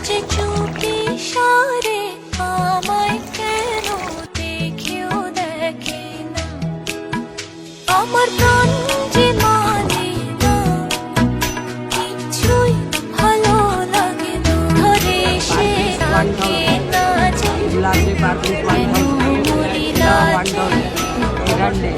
যে চুপি সারে আমায় কেন দেখেও দেখে না, আমার প্রাণ যে মানে না, কিছুই ভালো লাগে না, ধরে সে রাখে না যে কেন মরি লাজে